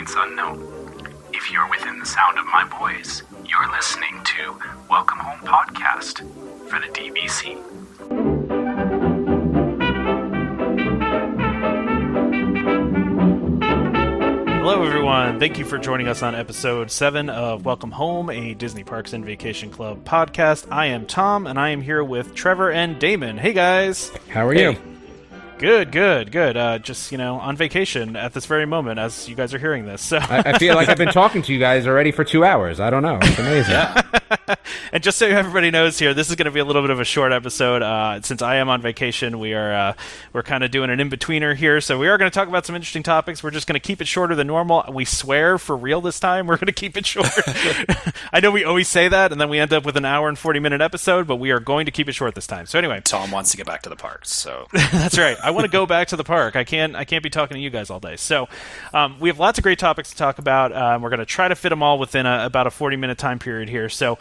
points unknown. If you're within the sound of my voice, you're listening to Welcome Home Podcast for the DVC. Hello, everyone. Thank you for joining us on episode 7 of Welcome Home, a Disney Parks and Vacation Club podcast. I am Tom, and I am here with Trevor and Damon. Hey, guys. How are you? Good. Just, on vacation at this very moment as you guys are hearing this. So I feel like I've been talking to you guys already for 2 hours. I don't know. It's amazing. Yeah. And just so everybody knows here, this is going to be a little bit of a short episode. Since I am on vacation, we're kind of doing an in-betweener here. So we are going to talk about some interesting topics. We're just going to keep it shorter than normal. We swear for real this time. We're going to keep it short. I know we always say that, and then we end up with an hour and 40-minute episode, but we are going to keep it short this time. So anyway. Tom wants to get back to the parks, so. That's right. I want to go back to the park. I can't be talking to you guys all day. So we have lots of great topics to talk about. We're going to try to fit them all within about a 40-minute time period here. So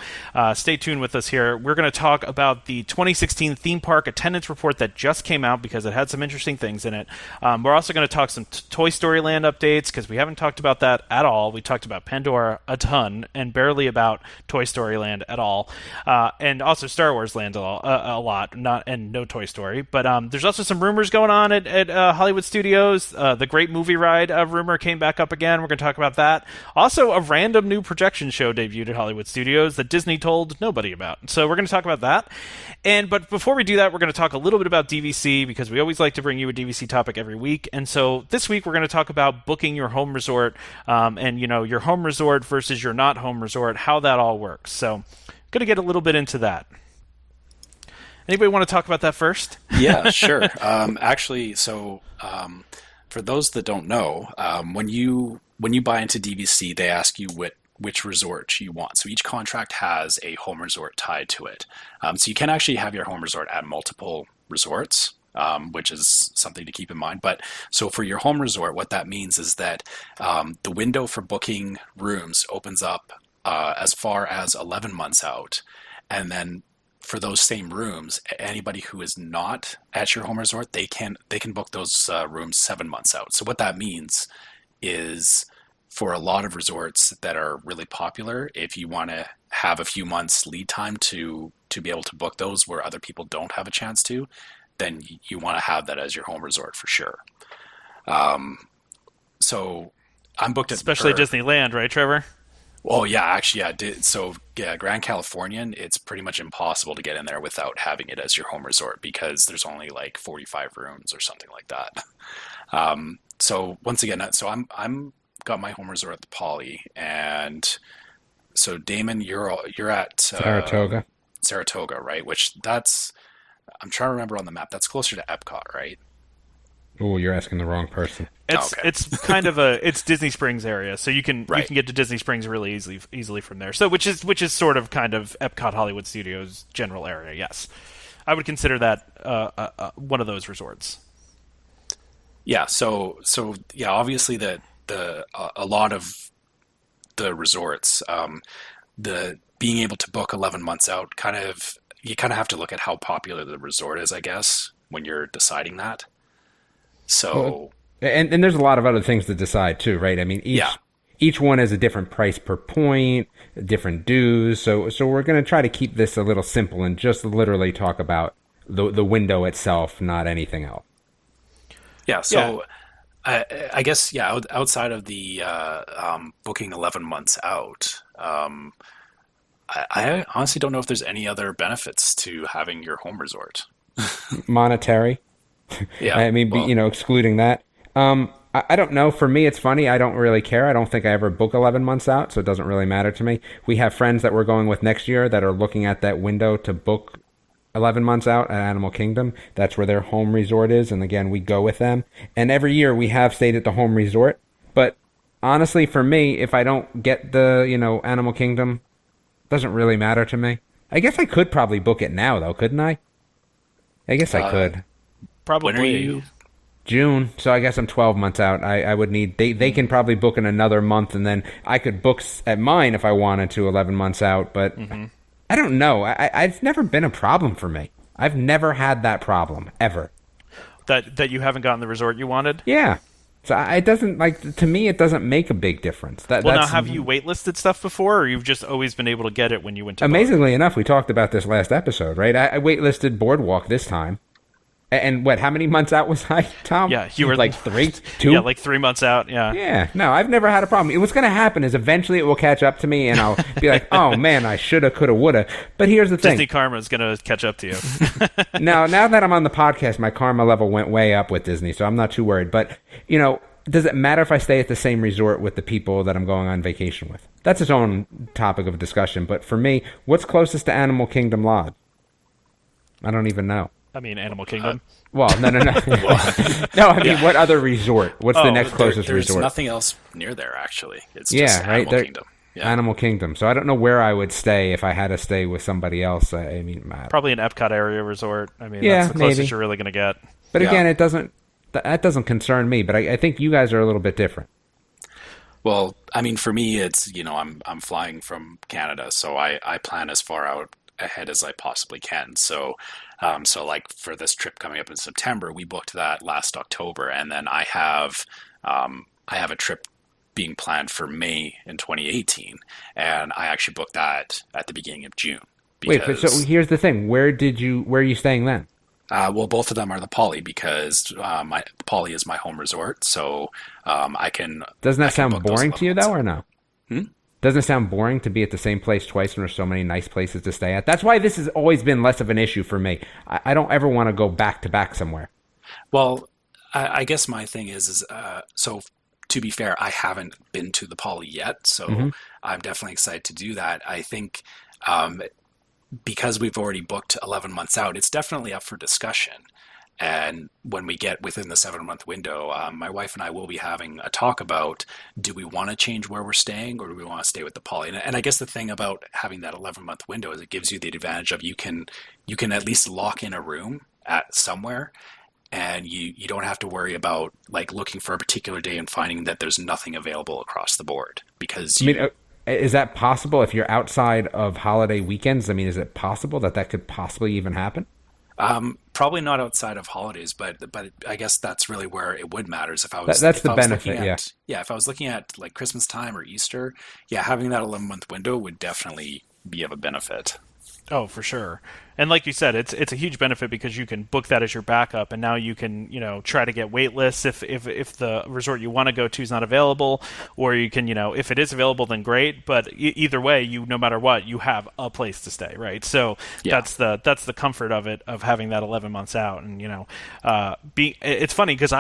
stay tuned with us here. We're going to talk about the 2016 theme park attendance report that just came out because it had some interesting things in it. We're also going to talk some Toy Story Land updates because we haven't talked about that at all. We talked about Pandora a ton and barely about Toy Story Land at all. And also Star Wars Land a lot, no Toy Story. But there's also some rumors going on at Hollywood Studios. The Great Movie Ride rumor came back up again. We're going to talk about that. Also, a random new projection show debuted at Hollywood Studios that Disney told nobody about. So we're going to talk about that. But before we do that, we're going to talk a little bit about DVC because we always like to bring you a DVC topic every week. And so this week we're going to talk about booking your home resort and, your home resort versus your not home resort, how that all works. So I'm going to get a little bit into that. Anybody want to talk about that first? Yeah, sure. Actually, for those that don't know, when you buy into DVC, they ask you which resort you want. So each contract has a home resort tied to it. So you can actually have your home resort at multiple resorts, which is something to keep in mind. But so for your home resort, what that means is that the window for booking rooms opens up as far as 11 months out, and then for those same rooms, anybody who is not at your home resort, they can book those rooms 7 months out. So what that means is for a lot of resorts that are really popular, if you want to have a few months lead time to be able to book those where other people don't have a chance to, then you want to have that as your home resort for sure. So I'm booked at especially Disneyland, right, Trevor? Oh, yeah, actually, yeah. So, Grand Californian, it's pretty much impossible to get in there without having it as your home resort because there's only like 45 rooms or something like that. So, once again, I'm got my home resort at the Poly, and so Damon, you're at Saratoga, right? Which I'm trying to remember on the map. That's closer to Epcot, right? Oh, you're asking the wrong person. It's kind of it's Disney Springs area, so you can get to Disney Springs really easily from there. So which is sort of kind of Epcot Hollywood Studios general area. Yes, I would consider that one of those resorts. Yeah. So yeah, obviously a lot of the resorts, the being able to book 11 months out, you kind of have to look at how popular the resort is, I guess, when you're deciding that. So, and there's a lot of other things to decide too, right? I mean, each one has a different price per point, different dues. So we're going to try to keep this a little simple and just literally talk about the window itself, not anything else. Yeah. So I guess, outside of the booking 11 months out, I honestly don't know if there's any other benefits to having your home resort. Monetary. Yeah, I mean, excluding that. I don't know. For me, it's funny. I don't really care. I don't think I ever book 11 months out, so it doesn't really matter to me. We have friends that we're going with next year that are looking at that window to book 11 months out at Animal Kingdom. That's where their home resort is, and again, we go with them. And every year we have stayed at the home resort. But honestly, for me, if I don't get the Animal Kingdom, it doesn't really matter to me. I guess I could probably book it now, though, couldn't I? I guess I could. Probably. When are you? June, so I guess I'm 12 months out. I would need, they can probably book in another month, and then I could book at mine if I wanted to 11 months out, but I don't know. I've never been a problem for me. I've never had that problem, ever. That you haven't gotten the resort you wanted? Yeah. So it doesn't, like, to me, it doesn't make a big difference. Well, now, have you waitlisted stuff before, or you've just always been able to get it when you went to Amazingly enough, we talked about this last episode, right? I waitlisted Boardwalk this time. And how many months out was I, Tom? Yeah, you were like 3, 2? Yeah, like 3 months out, yeah. Yeah, no, I've never had a problem. What's going to happen is eventually it will catch up to me, and I'll be like, oh, man, I shoulda, coulda, woulda. But here's the thing. Disney karma is going to catch up to you. Now that I'm on the podcast, my karma level went way up with Disney, so I'm not too worried. But, does it matter if I stay at the same resort with the people that I'm going on vacation with? That's its own topic of discussion. But for me, what's closest to Animal Kingdom Lodge? I don't even know. I mean, Animal Kingdom. No. No, I mean, what other resort? What's the next closest resort? There's nothing else near there, actually. It's just right? Animal Kingdom. Yeah. Animal Kingdom. So I don't know where I would stay if I had to stay with somebody else. I mean, probably an Epcot area resort. I mean, that's the closest you're really going to get. But again, that doesn't concern me. But I think you guys are a little bit different. Well, I mean, for me, it's I'm flying from Canada, so I plan as far out ahead as I possibly can. So like for this trip coming up in September, we booked that last October, and then I have a trip being planned for May in 2018, and I actually booked that at the beginning of June. Wait, but so here's the thing: where are you staying then? Well, both of them are the Poly because Poly is my home resort, so I can. Doesn't that sound boring to you, though, or no? Hmm? Doesn't it sound boring to be at the same place twice when there's so many nice places to stay at? That's why this has always been less of an issue for me. I don't ever want to go back to back somewhere. Well, I guess my thing is so to be fair, I haven't been to the Poly yet, so I'm definitely excited to do that. I think because we've already booked 11 months out, it's definitely up for discussion. And when we get within the 7-month window, my wife and I will be having a talk about, do we want to change where we're staying or do we want to stay with the Poly? And I guess the thing about having that 11-month window is it gives you the advantage of you can at least lock in a room at somewhere, and you don't have to worry about like looking for a particular day and finding that there's nothing available across the board. Because is that possible if you're outside of holiday weekends? I mean, is it possible that could possibly even happen? Probably not outside of holidays, but I guess that's really where it would matter. Is if I was that's the benefit, if I was looking at like Christmas time or Easter, having that 11-month window would definitely be of a benefit. Oh, for sure. And like you said, it's a huge benefit because you can book that as your backup, and now you can try to get wait lists if the resort you want to go to is not available, or you can if it is available then great. But either way, no matter what, you have a place to stay, right? So that's the comfort of it, of having that 11 months out. And it's funny because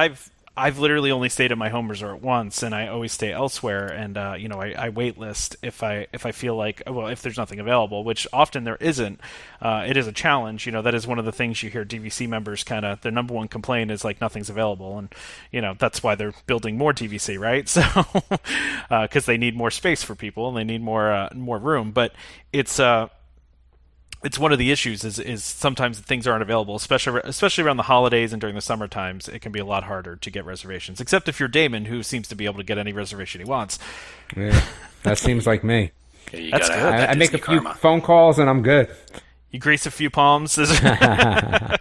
I've literally only stayed at my home resort once, and I always stay elsewhere. And I wait list if I feel like, well, if there's nothing available, which often there isn't. It is a challenge. That is one of the things you hear DVC members their number one complaint is like nothing's available, and that's why they're building more DVC, right? So because they need more space for people and they need more room, but it's one of the issues is sometimes things aren't available, especially around the holidays and during the summer times. It can be a lot harder to get reservations, except if you're Damon, who seems to be able to get any reservation he wants. Yeah, that seems like me. That's good. I make a few phone calls and I'm good. You grease a few palms. I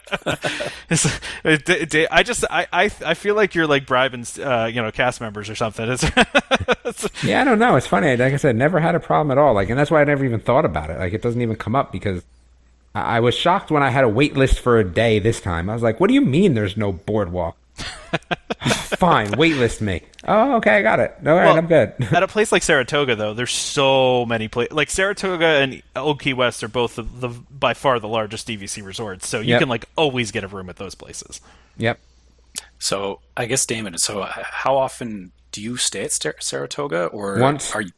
feel like you're like bribing, cast members or something. Yeah, I don't know. It's funny. Like I said, never had a problem at all. And that's why I never even thought about it. Like, it doesn't even come up because I was shocked when I had a wait list for a day this time. I was like, what do you mean there's no boardwalk? Fine, wait list me. Oh, okay, I got it. All right, I'm good. At a place like Saratoga, though, there's so many places. Like Saratoga and Old Key West are both by far the largest DVC resorts, so you can like always get a room at those places. Yep. So I guess, Damon, how often do you stay at Saratoga, or once? Are you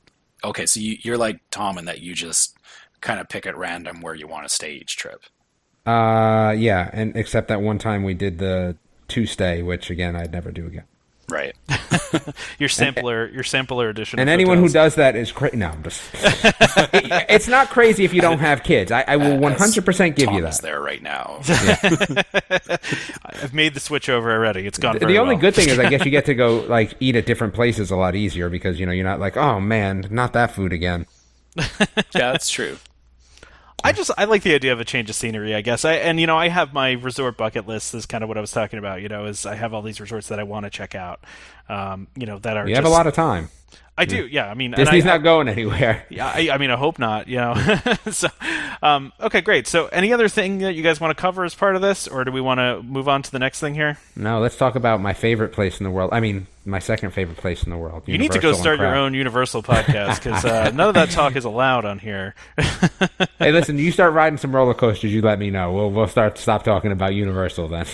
okay? So you're like Tom in that you just kind of pick at random where you want to stay each trip. Yeah, and except that one time we did the 2-stay, which again I'd never do again. Right. your sampler edition. And anyone who does that is crazy. No, I'm just. It's not crazy if you don't have kids. I will 100% give you that. Tom's there right now. Yeah. I've made the switch over already. It's gone. The only good thing is I guess you get to go like eat at different places a lot easier because you're not like, oh man, not that food again. Yeah, that's true. I like the idea of a change of scenery, I guess. I have my resort bucket list is kind of what I was talking about, is I have all these resorts that I want to check out, that are You have a lot of time. I do, yeah. I mean, Disney's not going anywhere. Yeah, I hope not. So, okay, great. So, any other thing that you guys want to cover as part of this, or do we want to move on to the next thing here? No, let's talk about my favorite place in the world. I mean, my second favorite place in the world. You need to go start your own Universal podcast because none of that talk is allowed on here. Hey, listen, you start riding some roller coasters, you let me know. We'll stop talking about Universal then.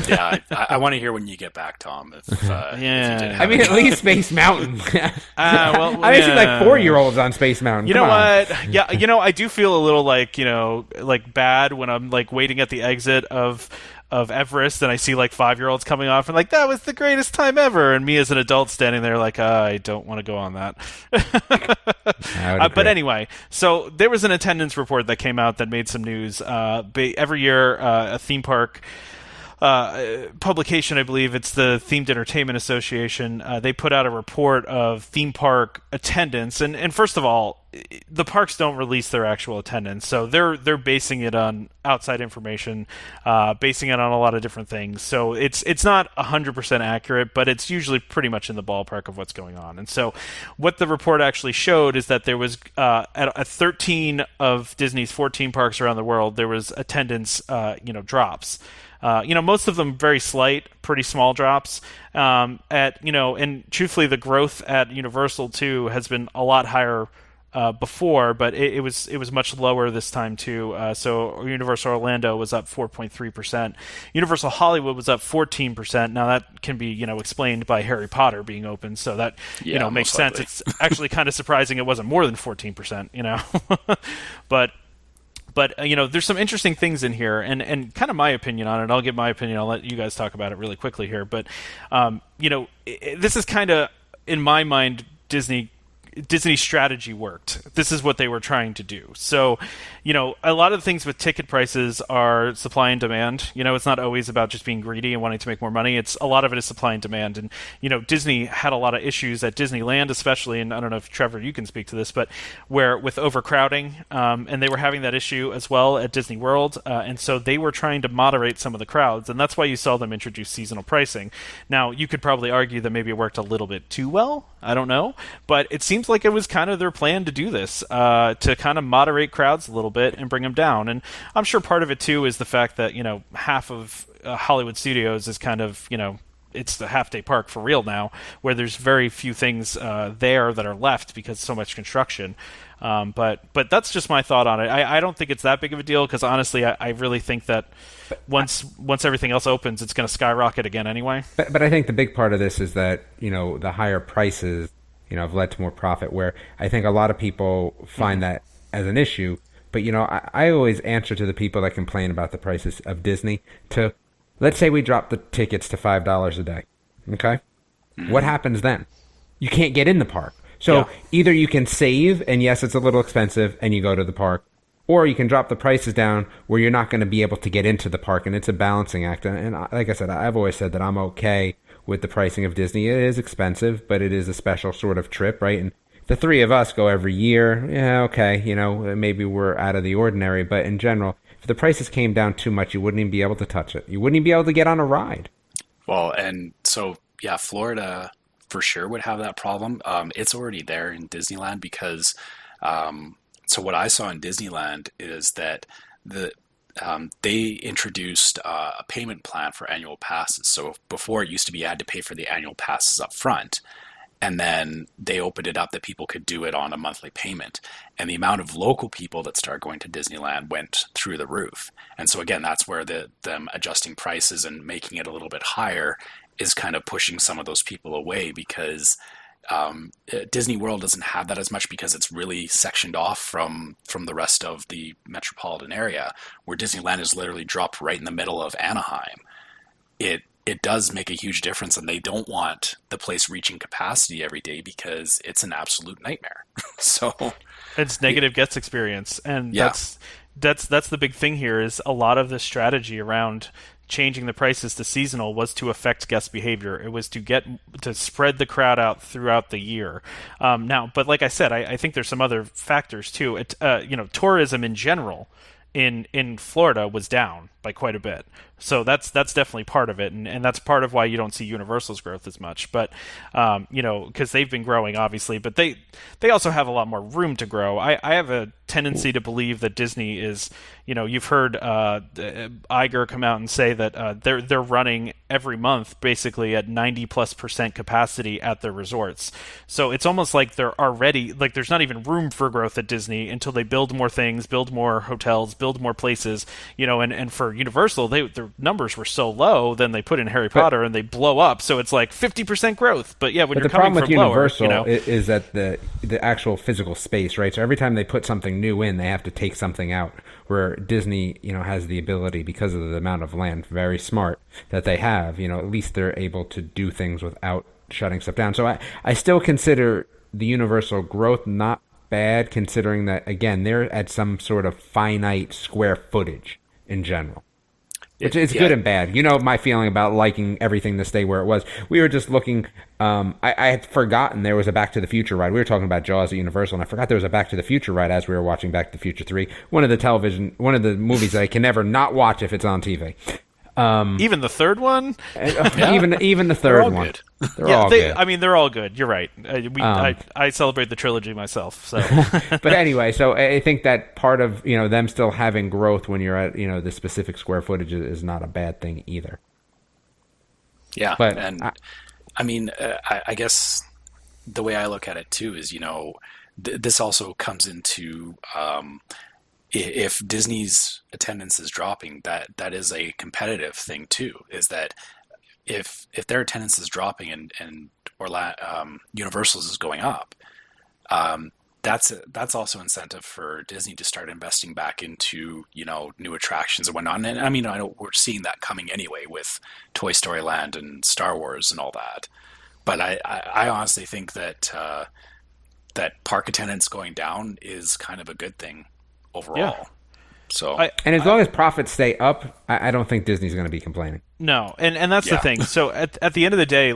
Yeah, I want to hear when you get back, Tom. If you did I mean, at least Space Mountain. Well, I've seen like 4-year-olds on Space Mountain. You know what? Yeah, I do feel a little like bad when I'm like waiting at the exit of Everest and I see like 5-year-olds coming off and like that was the greatest time ever, and me as an adult standing there like I don't want to go on that. But anyway, so there was an attendance report that came out that made some news. Every year, a theme park publication, I believe it's the Themed Entertainment Association, they put out a report of theme park attendance, and first of all, the parks don't release their actual attendance, so they're basing it on outside information, basing it on a lot of different things. So it's not 100% accurate, but it's usually pretty much in the ballpark of what's going on. And so what the report actually showed is that there was at 13 of Disney's 14 parks around the world, there was attendance drops. Most of them very slight, pretty small drops. And truthfully, the growth at Universal too has been a lot higher before, but it was much lower this time too. So Universal Orlando was up 4.3%. Universal Hollywood was up 14%. Now that can be explained by Harry Potter being open, so that makes sense. It's actually kind of surprising it wasn't more than 14%. But there's some interesting things in here, and kind of my opinion on it. I'll give my opinion. I'll let you guys talk about it really quickly here. But this is kind of, in my mind, Disney's strategy worked. This is what they were trying to do. So, a lot of the things with ticket prices are supply and demand. It's not always about just being greedy and wanting to make more money. A lot of it is supply and demand. And, Disney had a lot of issues at Disneyland, especially, and I don't know if Trevor, you can speak to this, but where with overcrowding, and they were having that issue as well at Disney World. And so they were trying to moderate some of the crowds. And that's why you saw them introduce seasonal pricing. Now, you could probably argue that maybe it worked a little bit too well. I don't know. But it seems like it was kind of their plan to do this, to kind of moderate crowds a little bit and bring them down. And I'm sure part of it too is the fact that half of Hollywood Studios is kind of it's the half-day park for real now, where there's very few things there that are left because so much construction. But that's just my thought on it. I don't think it's that big of a deal because honestly, I really think that once everything else opens, it's going to skyrocket again anyway. But I think the big part of this is that the higher prices have led to more profit. Where I think a lot of people find that as an issue. But I always answer to the people that complain about the prices of Disney to, let's say we drop the tickets to $5 a day. Okay, what happens then? You can't get in the park. So either you can save, and yes, it's a little expensive, and you go to the park, or you can drop the prices down where you're not going to be able to get into the park, and it's a balancing act. And like I said, I've always said that I'm okay with the pricing of Disney. It is expensive, but it is a special sort of trip, right? And the three of us go every year. Yeah, okay, maybe we're out of the ordinary, but in general, if the prices came down too much, you wouldn't even be able to touch it. You wouldn't even be able to get on a ride. Well, and so, yeah, Florida for sure would have that problem. It's already there in Disneyland because, so what I saw in Disneyland is that they introduced a payment plan for annual passes. So before it used to be you had to pay for the annual passes up front. And then they opened it up that people could do it on a monthly payment. And the amount of local people that started going to Disneyland went through the roof. And so again, that's where them adjusting prices and making it a little bit higher is kind of pushing some of those people away because Disney World doesn't have that as much because it's really sectioned off from the rest of the metropolitan area, where Disneyland is literally dropped right in the middle of Anaheim. It does make a huge difference, and they don't want the place reaching capacity every day because it's an absolute nightmare. So it's negative guest experience, and that's the big thing here is a lot of the strategy around changing the prices to seasonal was to affect guest behavior. It was to spread the crowd out throughout the year. Now, but like I said, I think there's some other factors too. Tourism in general in Florida was down by quite a bit. So that's definitely part of it, and that's part of why you don't see Universal's growth as much. But because they've been growing, obviously, but they also have a lot more room to grow. I have a tendency to believe that Disney is, you've heard Iger come out and say that they're running every month basically at 90+% capacity at their resorts. So it's almost like they're already, like, there's not even room for growth at Disney until they build more things, build more hotels, build more places. And for Universal, their numbers were so low, then they put in Harry Potter and they blow up. So it's like 50% growth. But yeah, when you're coming from lower, the problem with Universal is that the actual physical space, right? So every time they put something new in, they have to take something out. Where Disney, has the ability, because of the amount of land, very smart, that they have, at least they're able to do things without shutting stuff down. So I still consider the Universal growth not bad, considering that, again, they're at some sort of finite square footage in general. Which is good and bad. My feeling about liking everything to stay where it was. We were just looking. I had forgotten there was a Back to the Future ride. We were talking about Jaws at Universal, and I forgot there was a Back to the Future ride as we were watching Back to the Future 3. One of the movies that I can never not watch if it's on TV. Even the third one? Even the third one. Good. They're all good. I mean, they're all good. You're right. I celebrate the trilogy myself. So, but anyway, so I think that part of them still having growth when you're at the specific square footage is not a bad thing either. Yeah, but I guess the way I look at it too is this also comes into if Disney's attendance is dropping, that is a competitive thing too. Is that if their attendance is dropping and Universal's is going up, that's also incentive for Disney to start investing back into new attractions and whatnot. And I know we're seeing that coming anyway with Toy Story Land and Star Wars and all that. But I honestly think that that park attendance going down is kind of a good thing overall. Yeah. So and as long as profits stay up, I don't think Disney's going to be complaining. No, and that's the thing. So at the end of the day,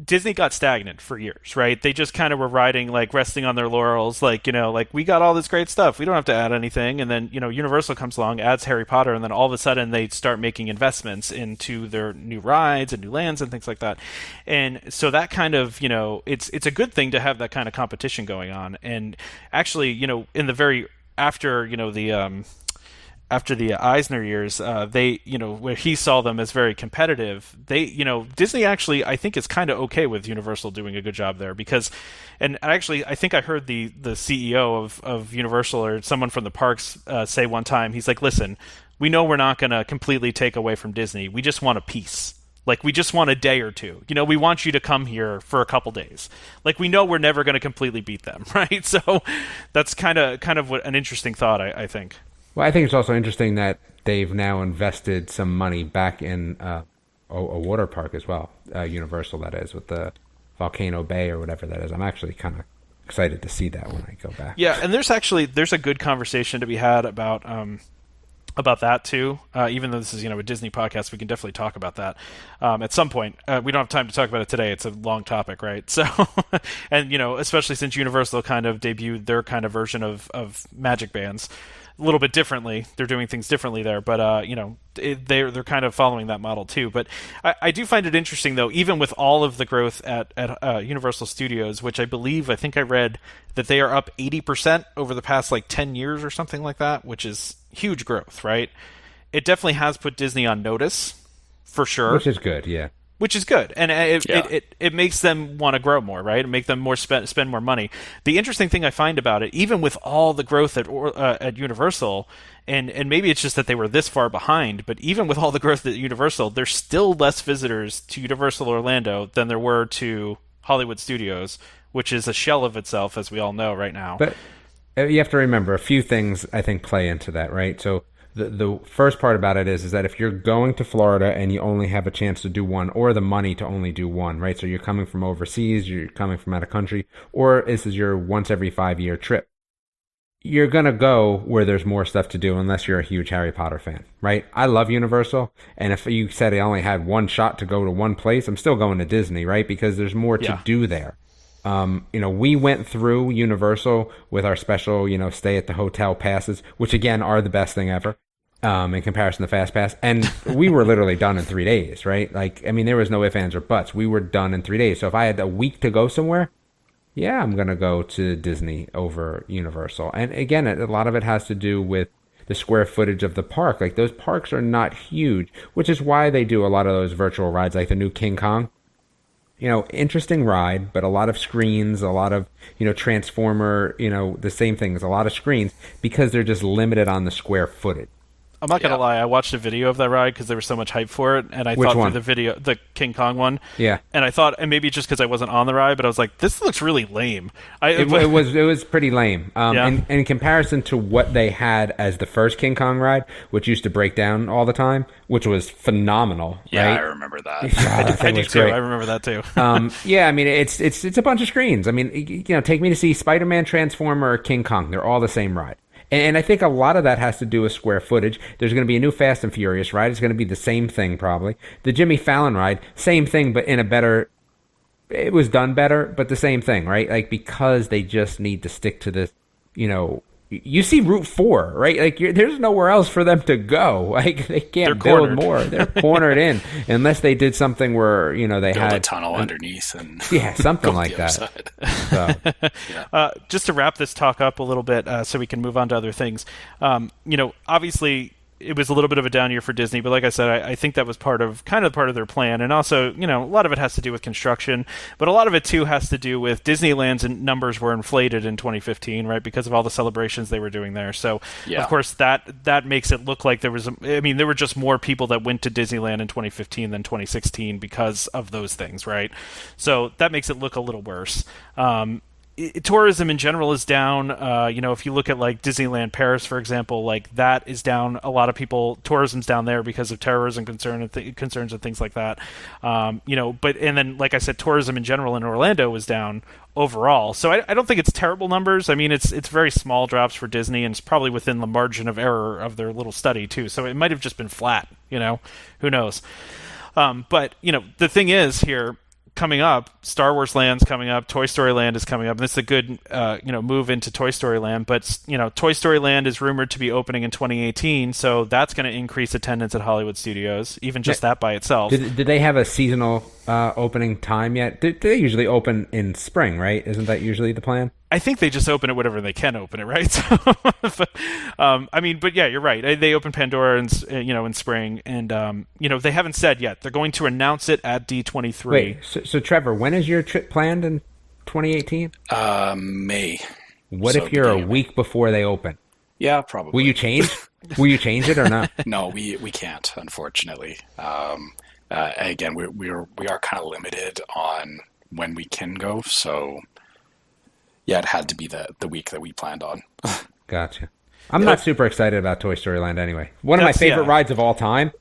Disney got stagnant for years, right? They just kind of were resting on their laurels, we got all this great stuff, we don't have to add anything. And then Universal comes along, adds Harry Potter, and then all of a sudden they start making investments into their new rides and new lands and things like that. And so that kind of it's a good thing to have that kind of competition going on. And actually, in the very after the Eisner years, they, where he saw them as very competitive, Disney actually, I think, is kind of okay with Universal doing a good job there because, and actually, I think I heard the CEO of Universal or someone from the parks say one time, he's like, listen, we know we're not going to completely take away from Disney. We just want a piece. We just want a day or two. We want you to come here for a couple days. We know we're never going to completely beat them, right? So that's kind of what an interesting thought, I think. Well, I think it's also interesting that they've now invested some money back in a water park as well, Universal, that is, with the Volcano Bay or whatever that is. I'm actually kind of excited to see that when I go back. Yeah, and there's a good conversation to be had about that too. Even though this is a Disney podcast, we can definitely talk about that at some point. We don't have time to talk about it today. It's a long topic, right? So, and especially since Universal kind of debuted their kind of version of Magic Bands a little bit differently. They're doing things differently there, but they're kind of following that model too. But I do find it interesting though, even with all of the growth at Universal Studios, which I think I read that they are up 80% over the past 10 years or something like that, which is huge growth, right? It definitely has put Disney on notice, for sure. Which is good, yeah. Which is good, and it makes them want to grow more, right? And make them more spend more money. The interesting thing I find about it, even with all the growth at Universal, and maybe it's just that they were this far behind, but even with all the growth at Universal, there's still less visitors to Universal Orlando than there were to Hollywood Studios, which is a shell of itself, as we all know right now. But you have to remember a few things I think play into that, right? So the first part about it is that if you're going to Florida and you only have a chance to do one, or the money to only do one, right? So you're coming from overseas, you're coming from out of country, or this is your once every 5-year trip. you're going to go where there's more stuff to do unless you're a huge Harry Potter fan, right? I love Universal, and if you said I only had one shot to go to one place, I'm still going to Disney, right? Because there's more to do there. We went through Universal with our special, stay at the hotel passes, which again are the best thing ever. In comparison to Fast Pass. And we were literally done in 3 days, right? There was no ifs, ands, or buts. We were done in 3 days. So if I had a week to go somewhere, yeah, I'm going to go to Disney over Universal. And again, a lot of it has to do with the square footage of the park. Like, those parks are not huge, which is why they do a lot of those virtual rides, like the new King Kong. Interesting ride, but a lot of screens, a lot of, Transformer, the same things, a lot of screens, because they're just limited on the square footage. I'm not going to lie, I watched a video of that ride because there was so much hype for it, and I Which thought one? for the video, the King Kong one, Yeah. and I thought, and maybe just because I wasn't on the ride, but I was like, this looks really lame. It was pretty lame. Yeah. In comparison to what they had as the first King Kong ride, which used to break down all the time, which was phenomenal. Yeah, right? I remember that. That I thing do was too. great. I remember that too. It's a bunch of screens. Take me to see Spider-Man, Transformer, or King Kong. They're all the same ride. And I think a lot of that has to do with square footage. There's going to be a new Fast and Furious ride. It's going to be the same thing, probably. The Jimmy Fallon ride, same thing, but in a better... It was done better, but the same thing, right? Because they just need to stick to this, You see Route 4, right? There's nowhere else for them to go. They can't build more. They're cornered in. Unless they did something where, they Build had... a tunnel underneath and something go like the other that. side. So... Just to wrap this talk up a little bit so we can move on to other things. Obviously it was a little bit of a down year for Disney, but like I said, I think that was part of their plan. And also, a lot of it has to do with construction, but a lot of it too has to do with Disneyland's numbers were inflated in 2015, right? Because of all the celebrations they were doing there. So of course that makes it look like there were just more people that went to Disneyland in 2015 than 2016 because of those things, right? So that makes it look a little worse. Tourism in general is down. If you look at like Disneyland Paris, for example, like that is down. A lot of tourism's down there because of terrorism concerns and things like that. And then, like I said, tourism in general in Orlando was down overall. So I don't think it's terrible numbers. It's very small drops for Disney, and it's probably within the margin of error of their little study too. So it might have just been flat. Who knows? But the thing is here. Coming up, Star Wars Land's coming up, Toy Story Land is coming up, and this is a good move into Toy Story Land. But Toy Story Land is rumored to be opening in 2018, so that's going to increase attendance at Hollywood Studios, even just that by itself. Did they have a seasonal opening time yet? They usually open in spring, right? Isn't that usually the plan? I think they just open it whatever they can open it, right? But yeah, you're right. They open Pandora in spring, and they haven't said yet. They're going to announce it at D23. Wait, so Trevor, when is your trip planned in 2018? May. What if you're a week before they open? Yeah, probably. Will you change? Will you change it or not? No, we can't, unfortunately. Again, we are kind of limited on when we can go, so. Yeah, it had to be the week that we planned on. Gotcha. I'm not super excited about Toy Story Land anyway. One of my favorite rides of all time,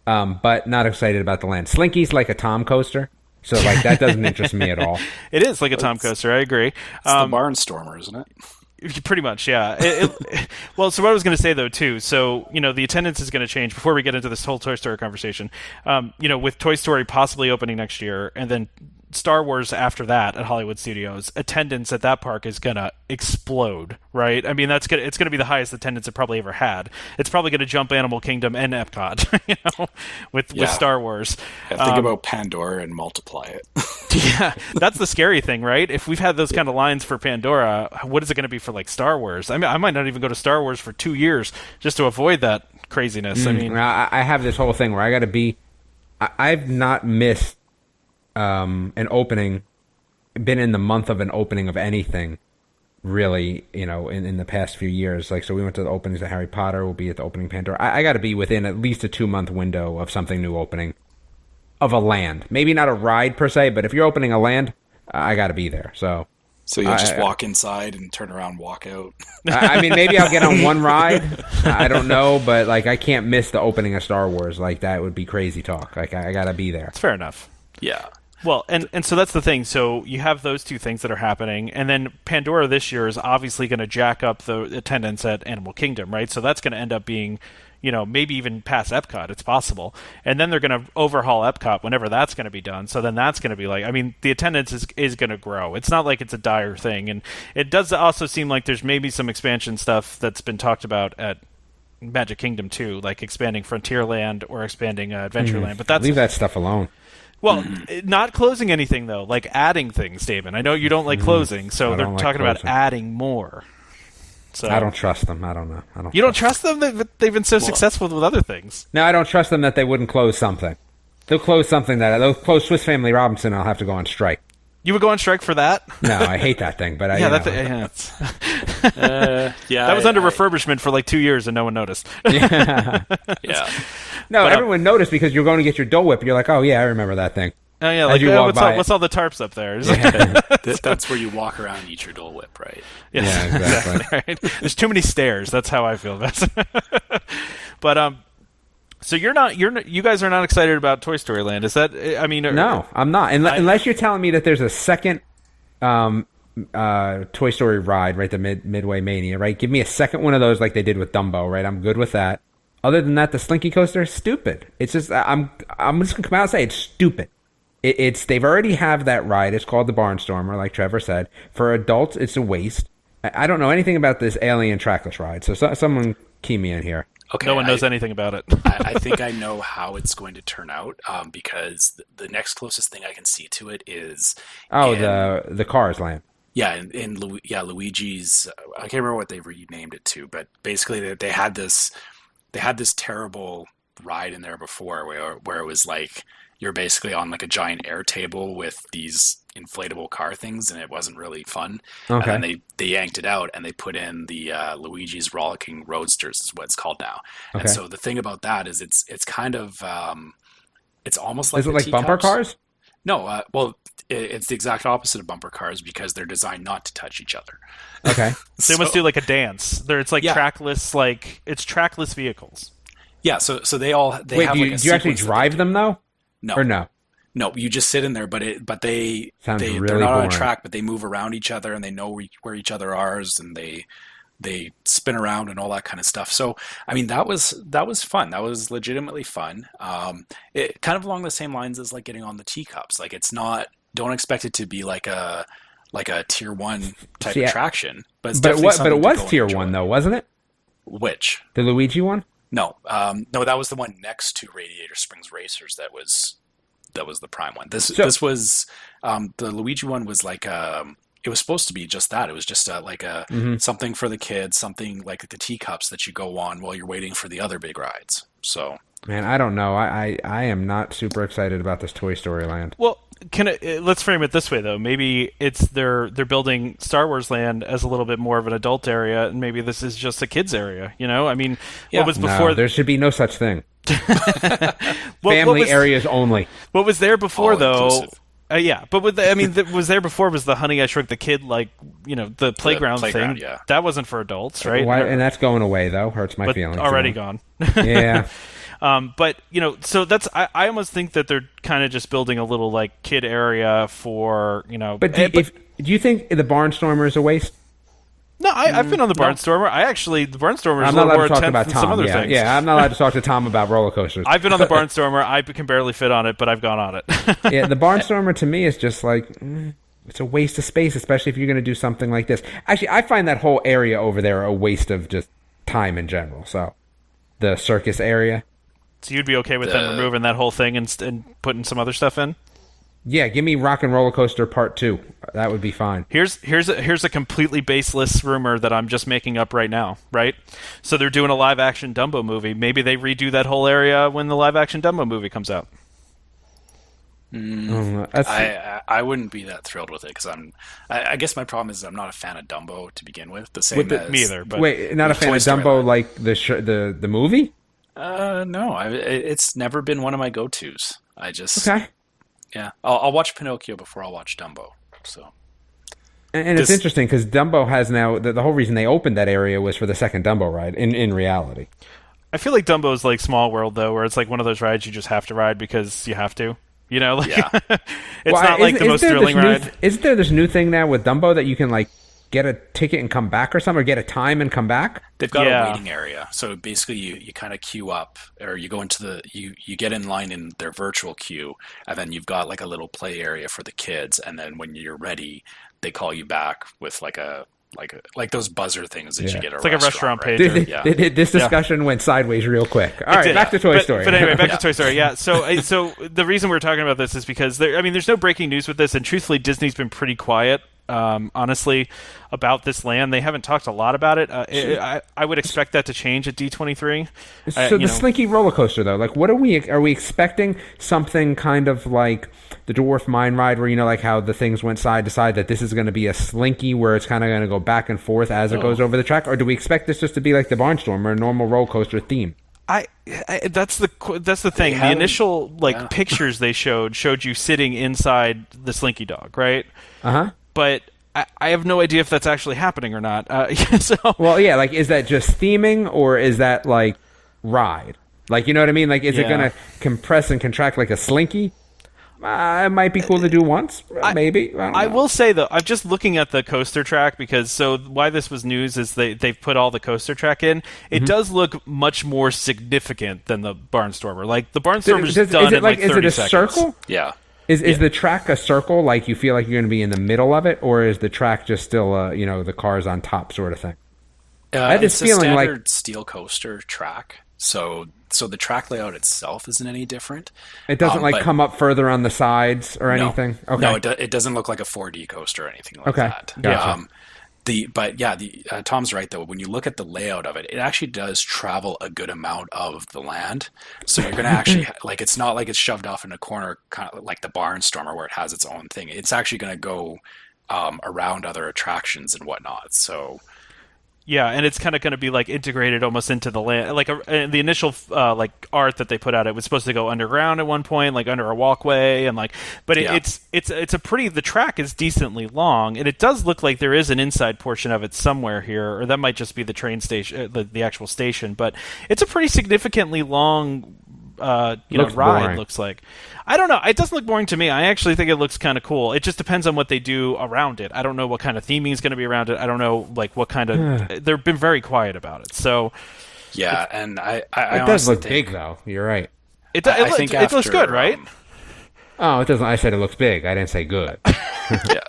but not excited about the land. Slinky's like a Tom coaster, so that doesn't interest me at all. It is like a Tom coaster, I agree. It's the Barnstormer, isn't it? Pretty much, yeah. Well, so what I was going to say, though, too, so, the attendance is going to change before we get into this whole Toy Story conversation. With Toy Story possibly opening next year, and then Star Wars after that at Hollywood Studios, attendance at that park is gonna explode, right? It's gonna be the highest attendance it probably ever had. It's probably gonna jump Animal Kingdom and Epcot, with Star Wars. Yeah, think about Pandora and multiply it. Yeah, that's the scary thing, right? If we've had those kind of lines for Pandora, what is it gonna be for like Star Wars? I might not even go to Star Wars for 2 years just to avoid that craziness. I have this whole thing where I got to be. I've not missed. An opening, been in the month of an opening of anything, really, in the past few years. So we went to the openings of Harry Potter, we'll be at the opening Pandora. I got to be within at least a 2-month window of something new opening, of a land. Maybe not a ride per se, but if you're opening a land, I got to be there. So you'll just walk inside and turn around, walk out. Maybe I'll get on one ride. I don't know, but I can't miss the opening of Star Wars. That would be crazy talk. I got to be there. It's fair enough. Yeah. Well, and so that's the thing. So you have those two things that are happening, and then Pandora this year is obviously going to jack up the attendance at Animal Kingdom, right? So that's going to end up being, maybe even past Epcot. It's possible. And then they're going to overhaul Epcot whenever that's going to be done. So then that's going to be the attendance is going to grow. It's not like it's a dire thing. And it does also seem like there's maybe some expansion stuff that's been talked about at Magic Kingdom too, like expanding Frontierland or expanding Adventureland. But leave that stuff alone. Well, not closing anything though, like adding things, David. I know you don't like closing, so they're talking about adding more. So I don't trust them. I don't know. You don't trust them? They've been so successful with other things. No, I don't trust them that they wouldn't close something. They'll close something they'll close Swiss Family Robinson. And I'll have to go on strike. You would go on strike for that? No, I hate that thing. But that was under refurbishment for like 2 years and no one noticed. Yeah. No, everyone noticed because you're going to get your Dole Whip. And you're like, oh yeah, I remember that thing. Oh yeah, what's all the tarps up there? Yeah. That's where you walk around and eat your Dole Whip, right? Yes. Yeah, exactly. Right? There's too many stairs. That's how I feel. But so you guys are not excited about Toy Story Land? Is that? No, I'm not. Unless you're telling me that there's a second Toy Story ride, right? The Midway Mania, right? Give me a second one of those like they did with Dumbo, right? I'm good with that. Other than that, the Slinky Coaster is stupid. It's just I'm just gonna come out and say it's stupid. They've already have that ride. It's called the Barnstormer, like Trevor said. For adults, it's a waste. I don't know anything about this alien trackless ride, so someone key me in here. Okay, no one knows anything about it. I think I know how it's going to turn out because the next closest thing I can see to it is the Cars Land. Yeah, in Luigi's. I can't remember what they renamed it to, but basically they had this terrible ride in there before where it was like you're basically on like a giant air table with these inflatable car things, and it wasn't really fun. Okay. And then they yanked it out and they put in the Luigi's Rollicking Roadsters is what it's called now. Okay. And so the thing about that is it's kind of it's almost like is it like bumper cars? No, it's the exact opposite of bumper cars because they're designed not to touch each other. Okay. They must do like a dance. It's like trackless, it's trackless vehicles. Yeah. So they have. Do you actually drive them though? No. Or no? No, you just sit in there, but they're not boring. on a track, but they move around each other and they know where each other are, and they spin around and all that kind of stuff. So, I mean, that was fun. That was legitimately fun. It kind of along the same lines as like getting on the teacups. Like don't expect it to be like a tier 1 type attraction, but it was tier 1 though, wasn't it? Which? The Luigi one? No, that was the one next to Radiator Springs Racers. That was the prime one. This was the Luigi one was like it was supposed to be just that. It was just something for the kids, something like the teacups that you go on while you're waiting for the other big rides. So, man, I don't know. I am not super excited about this Toy Story Land. Well, let's frame it this way though. Maybe they're building Star Wars Land as a little bit more of an adult area, and maybe this is just a kids area. I mean, what was before? No, there should be no such thing. Family areas only. What was there before though? Yeah, but was there before was the Honey I Shrunk the Kid, the playground thing. Yeah. That wasn't for adults, right? And that's going away though. Hurts my feelings. Already gone. Yeah. But so that's I almost think that they're kind of just building a little like kid area for But do you think the Barnstormer is a waste? No, I've been on the Barnstormer. The Barnstormer is I'm a not little allowed more to talk intense about than Tom. some other things. Yeah, I'm not allowed to talk to Tom about roller coasters. I've been on the Barnstormer. I can barely fit on it, but I've gone on it. Yeah, the Barnstormer to me is just like it's a waste of space, especially if you're going to do something like this. Actually, I find that whole area over there a waste of just time in general. So, the circus area. So you'd be okay with them removing that whole thing and putting some other stuff in? Yeah, give me Rock and Roller Coaster Part 2. That would be fine. Here's a completely baseless rumor that I'm just making up right now, right? So they're doing a live-action Dumbo movie. Maybe they redo that whole area when the live-action Dumbo movie comes out. I wouldn't be that thrilled with it because I guess my problem is I'm not a fan of Dumbo to begin with. The same as me either. But wait, not a fan of Dumbo like the movie? No, it's never been one of my go-tos. Okay. Yeah, I'll watch Pinocchio before I'll watch Dumbo. So, and it's interesting because Dumbo has now the whole reason they opened that area was for the second Dumbo ride. In reality, I feel like Dumbo is like Small World though, where it's like one of those rides you just have to ride because you have to. Like Yeah. it's not like the most thrilling ride. Isn't there this new thing now with Dumbo that you can like get a ticket and come back or something, or get a time and come back? They've got a waiting area. So basically you kind of queue up, or you go into you get in line in their virtual queue, and then you've got like a little play area for the kids, and then when you're ready, they call you back with like those buzzer things that you get at it's like a restaurant right? page. This discussion went sideways real quick. All right, back to Toy Story. But anyway, back to Toy Story. Yeah. So the reason we're talking about this is because there's no breaking news with this, and truthfully, Disney's been pretty quiet. Honestly, about this land, they haven't talked a lot about it. I would expect that to change at D23. So the Slinky roller coaster, though, like, what are we expecting? Something kind of like the Dwarf Mine Ride, where like how the things went side to side. That this is going to be a Slinky, where it's kind of going to go back and forth as it goes over the track, or do we expect this just to be like the Barnstormer, a normal roller coaster theme? That's the thing. The initial pictures they showed you sitting inside the Slinky Dog, right? But I have no idea if that's actually happening or not. Well, yeah, like, is that just theming, or is that like ride? Like, you know what I mean? Like, is it going to compress and contract like a Slinky? It might be cool to do once, maybe. I will say, though, I'm just looking at the coaster track, because why this was news is they've put all the coaster track in. It does look much more significant than the Barnstormer. Like, the Barnstormer's done in like 30 seconds. Is it a circle? Yeah. Is the track a circle, like you feel like you're going to be in the middle of it, or is the track just still, the cars on top sort of thing? I have this feeling like a standard steel coaster track, so the track layout itself isn't any different. It doesn't come up further on the sides or anything? Okay. No, it doesn't look like a 4D coaster or anything like that. Gotcha. Tom's right, though. When you look at the layout of it, it actually does travel a good amount of the land. So you're going to actually, like, it's not like it's shoved off in a corner, kind of like the Barnstormer, where it has its own thing. It's actually going to go around other attractions and whatnot. So yeah, and it's kind of going to be like integrated almost into the land. Like the initial art that they put out, it was supposed to go underground at one point, like under a walkway, and it's a pretty. The track is decently long, and it does look like there is an inside portion of it somewhere here, or that might just be the train station, the actual station. But it's a pretty significantly long ride. Boring. Looks like. I don't know. It doesn't look boring to me. I actually think it looks kind of cool. It just depends on what they do around it. I don't know what kind of theming is going to be around it. I don't know what kind of. They've been very quiet about it. So yeah, and I it does look big, though. You're right. It looks good, right? Oh, it doesn't. I said it looks big. I didn't say good. Yeah.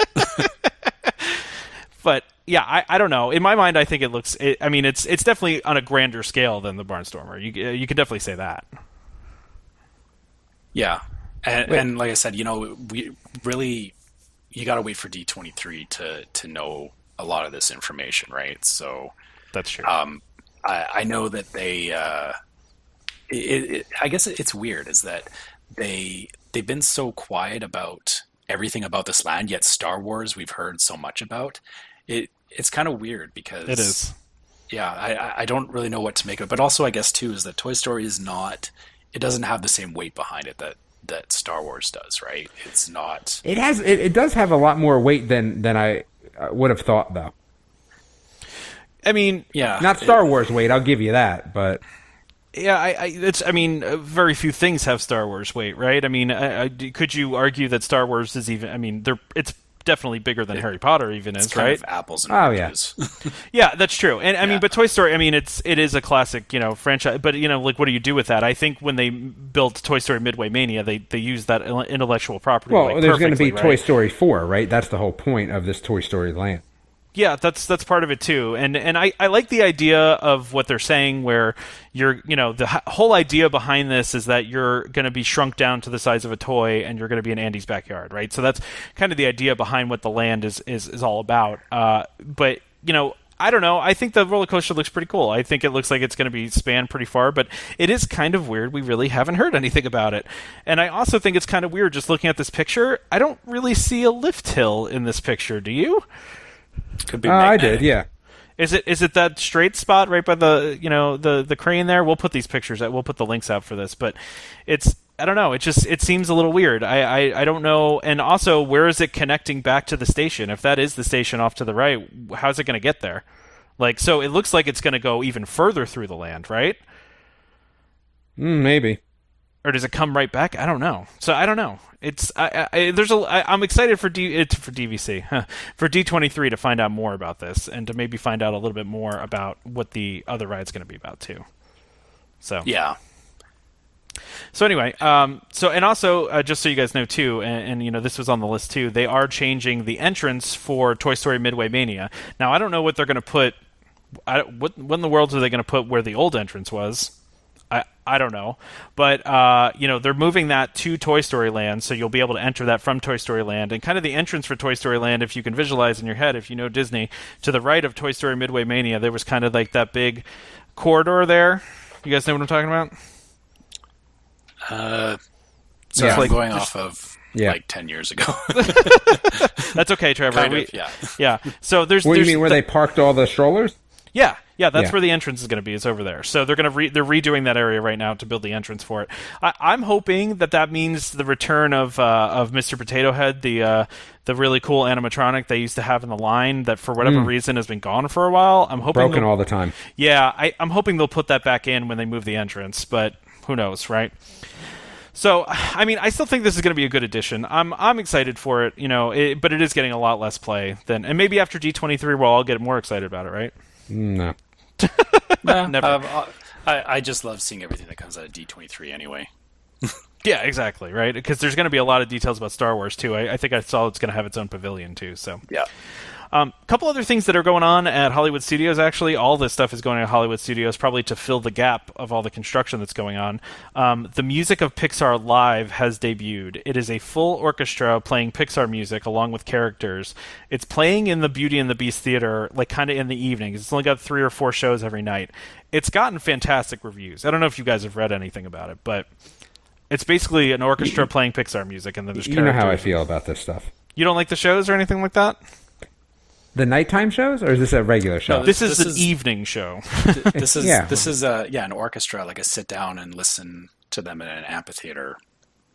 But yeah, I don't know. In my mind, I think it looks. It's definitely on a grander scale than the Barnstormer. You could definitely say that. Yeah. And like I said, we really, you got to wait for D23 to know a lot of this information, right? So that's true. I know that they, I guess it's weird is that they've been so quiet about everything about this land, yet Star Wars we've heard so much about it. It's kind of weird because it is. Yeah, I don't really know what to make of it. But also, I guess too is that Toy Story is not. It doesn't have the same weight behind it that Star Wars does, right? It's not. It does have a lot more weight than I would have thought, though. I mean, yeah, not Star Wars weight. I'll give you that, but yeah, very few things have Star Wars weight, right? I mean, could you argue that Star Wars is even? I mean, it's definitely bigger than Harry Potter even is, kind right? Of apples and oranges. Yeah, that's true. And I mean, but Toy Story, it is a classic, franchise. But what do you do with that? I think when they built Toy Story Midway Mania, they used that intellectual property. Well, there's going to be right? Toy Story 4, right? That's the whole point of this Toy Story land. Yeah, that's part of it too, and I like the idea of what they're saying, where the whole idea behind this is that you're going to be shrunk down to the size of a toy, and you're going to be in Andy's backyard, right? So that's kind of the idea behind what the land is all about. But I don't know. I think the roller coaster looks pretty cool. I think it looks like it's going to be spanned pretty far, but it is kind of weird. We really haven't heard anything about it, and I also think it's kind of weird just looking at this picture. I don't really see a lift hill in this picture. Do you? Could be. I did, yeah. Is it that straight spot right by the the crane there? We'll put these pictures. We'll put the links out for this, but I don't know. It seems a little weird. I don't know. And also, where is it connecting back to the station? If that is the station off to the right, how's it going to get there? So it looks like it's going to go even further through the land, right? Maybe. or does it come right back? I don't know. So I don't know. I'm excited for DVC for D23 to find out more about this and to maybe find out a little bit more about what the other ride's going to be about too. So yeah. So anyway, and also just so you guys know too, and you know this was on the list too, they are changing the entrance for Toy Story Midway Mania. Now I don't know what they're going to put. What in the world are they going to put where the old entrance was? I don't know, but you know they're moving that to Toy Story Land, so you'll be able to enter that from Toy Story Land. And kind of the entrance for Toy Story Land, if you can visualize in your head, if you know Disney, to the right of Toy Story Midway Mania, there was kind of like that big corridor there. You guys know what I'm talking about? So yeah. I'm going off of like 10 years ago. That's okay, Trevor. Kind of, yeah. Yeah. So there's. What do you mean where they parked all the strollers? Yeah, that's where the entrance is going to be. It's over there. So they're going to they're redoing that area right now to build the entrance for it. I'm hoping that means the return of Mr. Potato Head, the really cool animatronic they used to have in the line that for whatever reason has been gone for a while. I'm hoping broken all the time. Yeah, I'm hoping they'll put that back in when they move the entrance, but who knows, right? So, I mean, I still think this is going to be a good addition. I'm excited for it, you know, but it is getting a lot less play than, and maybe after D23 we'll all get more excited about it, right? No. Never. I just love seeing everything that comes out of D23 anyway. Yeah, exactly, right? Because there's going to be a lot of details about Star Wars too. I think I saw it's going to have its own pavilion too. So yeah. A couple other things that are going on at Hollywood Studios, actually. All this stuff is going on at Hollywood Studios probably to fill the gap of all the construction that's going on. The music of Pixar Live has debuted. It is a full orchestra playing Pixar music along with characters. It's playing in the Beauty and the Beast Theater, like kind of in the evenings. It's only got 3 or 4 shows every night. It's gotten fantastic reviews. I don't know if you guys have read anything about it, but it's basically an orchestra playing Pixar music, and then there's characters. You know how I feel about this stuff. You don't like the shows or anything like that? The nighttime shows, or is this a regular show? No, this is an evening show. This is an orchestra, like a sit down and listen to them in an amphitheater.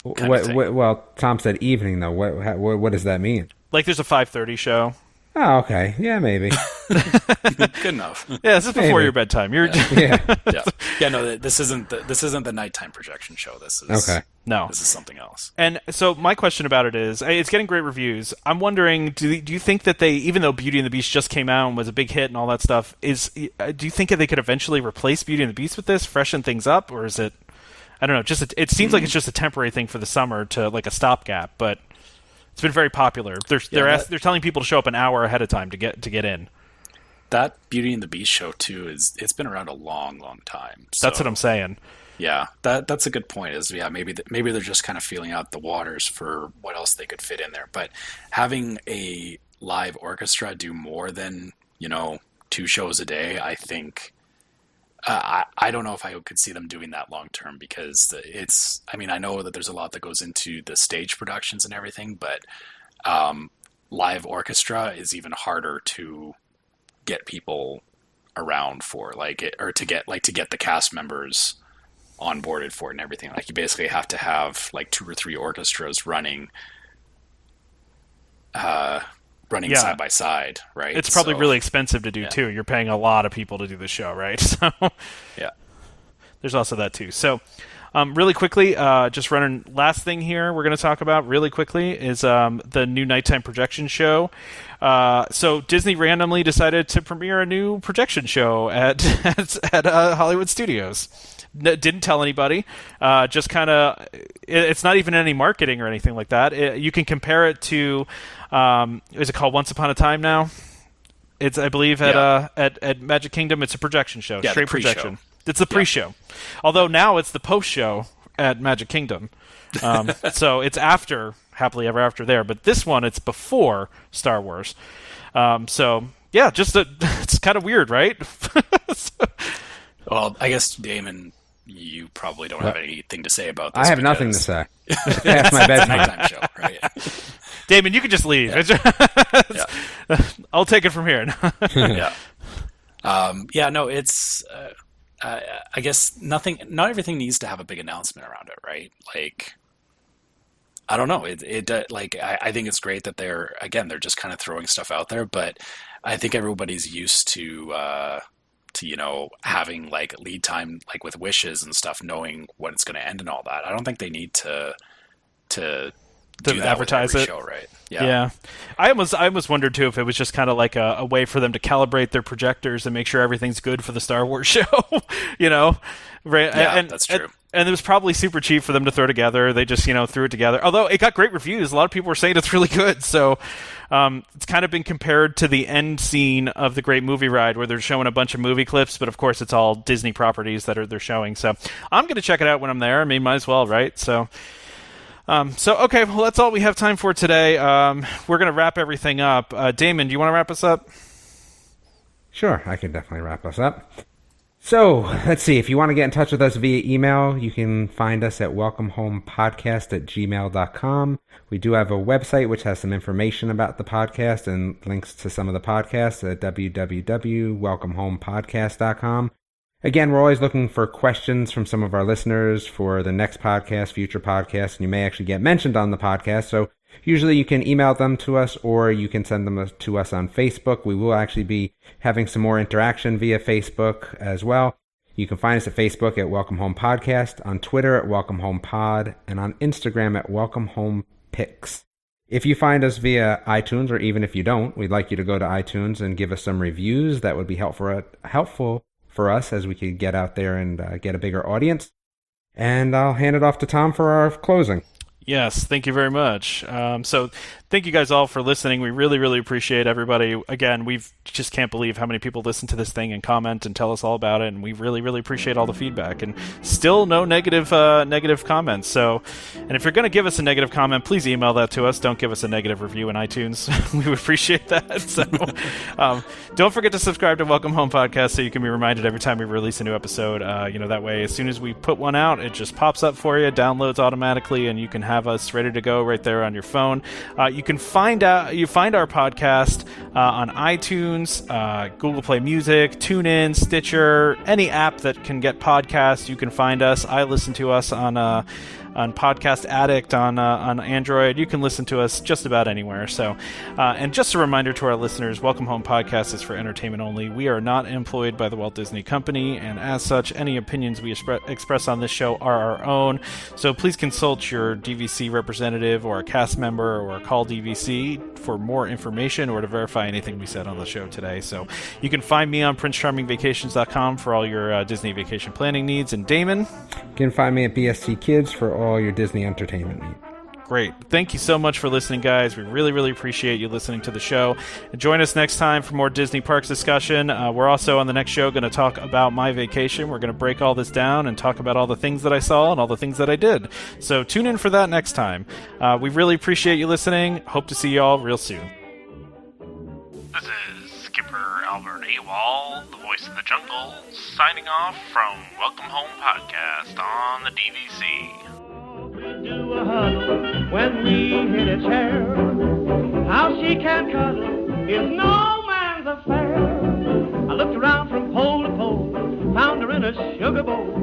Well, Tom said evening though. What does that mean? Like there's a 5:30 show. Oh, okay. Yeah, maybe. Good enough. Yeah, this is before your bedtime. You're yeah. No, this isn't the nighttime projection show. This is okay. No, this is something else. And so my question about it is, it's getting great reviews. I'm wondering, do you think that they, even though Beauty and the Beast just came out and was a big hit and all that stuff, do you think that they could eventually replace Beauty and the Beast with this, freshen things up, or is it? I don't know. It seems like it's just a temporary thing for the summer to like a stopgap, but it's been very popular. They're telling people to show up an hour ahead of time to get in. That Beauty and the Beast show too it's been around a long, long time. So, that's what I'm saying. Yeah, that's a good point. Maybe they're just kind of feeling out the waters for what else they could fit in there. But having a live orchestra do more than 2 shows a day, I think. I don't know if I could see them doing that long term because it's. I mean, I know that there's a lot that goes into the stage productions and everything, but live orchestra is even harder to get people around for, to get the cast members onboarded for it and everything. Like you basically have to have like 2 or 3 orchestras running side by side, right? It's probably really expensive to do too. You're paying a lot of people to do the show, right? So yeah, there's also that too. So really quickly, just running last thing here we're going to talk about really quickly is the new nighttime projection show. So Disney randomly decided to premiere a new projection show at Hollywood Studios. Didn't tell anybody. Just kind of, it's not even any marketing or anything like that. You can compare it to, is it called Once Upon a Time now? It's, I believe, at Magic Kingdom. It's a projection show, straight projection. It's the pre-show. Although now it's the post-show at Magic Kingdom. So it's after Happily Ever After there, but this one it's before Star Wars. So yeah, it's kind of weird, right? Well, I guess Damon, you probably don't have anything to say about this. I have nothing to say. That's my bedtime. Nighttime show, right? Damon, you can just leave. Yeah. I'll take it from here. Yeah. No, it's. I guess not everything needs to have a big announcement around it, right? Like, I don't know. I think it's great that they're just kind of throwing stuff out there, but I think everybody's used to about, having like lead time, like with wishes and stuff, knowing when it's going to end and all that. I don't think they need to do that advertise with every it. show, right? Yeah. I almost wondered too if it was just kind of like a way for them to calibrate their projectors and make sure everything's good for the Star Wars show, Right? Yeah, that's true. And it was probably super cheap for them to throw together. They just, threw it together. Although it got great reviews. A lot of people were saying it's really good. So it's kind of been compared to the end scene of The Great Movie Ride where they're showing a bunch of movie clips, but of course it's all Disney properties that they're showing. So I'm going to check it out when I'm there. I mean, might as well, right? So okay, well, that's all we have time for today. We're going to wrap everything up. Damon, do you want to wrap us up? Sure, I can definitely wrap us up. So, let's see. If you want to get in touch with us via email, you can find us at welcomehomepodcast@gmail.com. We do have a website which has some information about the podcast and links to some of the podcasts at www.welcomehomepodcast.com. Again, we're always looking for questions from some of our listeners for the next podcast, future podcasts, and you may actually get mentioned on the podcast. So usually you can email them to us or you can send them to us on Facebook. We will actually be having some more interaction via Facebook as well. You can find us at Facebook at Welcome Home Podcast, on Twitter at Welcome Home Pod, and on Instagram at Welcome Home Pics. If you find us via iTunes, or even if you don't, we'd like you to go to iTunes and give us some reviews. That would be helpful for us as we could get out there and get a bigger audience. And I'll hand it off to Tom for our closing. Yes, thank you very much. So thank you guys all for listening. We really, really appreciate everybody. Again, we just can't believe how many people listen to this thing and comment and tell us all about it, and we really, really appreciate all the feedback. And still no negative comments. So, and if you're going to give us a negative comment, please email that to us. Don't give us a negative review in iTunes. We would appreciate that. So don't forget to subscribe to Welcome Home Podcast so you can be reminded every time we release a new episode. That way, as soon as we put one out, it just pops up for you, downloads automatically, and you can have us ready to go right there on your phone. You can find our podcast on iTunes, Google Play Music, TuneIn, Stitcher, any app that can get podcasts. You can find us. I listen to us on Podcast Addict on Android. You can listen to us just about anywhere. So, and just a reminder to our listeners, Welcome Home Podcast is for entertainment only. We are not employed by the Walt Disney Company, and as such, any opinions we express on this show are our own. So please consult your DVC representative or a cast member or call DVC for more information or to verify anything we said on the show today. So you can find me on PrinceCharmingVacations.com for all your Disney vacation planning needs. And Damon? You can find me at BST Kids for all your Disney entertainment needs. Great. Thank you so much for listening, guys. We really, really appreciate you listening to the show. And join us next time for more Disney Parks discussion. We're also on the next show going to talk about my vacation. We're going to break all this down and talk about all the things that I saw and all the things that I did. So tune in for that next time. We really appreciate you listening. Hope to see you all real soon. This is Skipper Albert Awol, the voice of the jungle, signing off from Welcome Home Podcast on the DVC. We do a huddle when we hit a chair. How she can cuddle is no man's affair. I looked around from pole to pole, found her in a sugar bowl.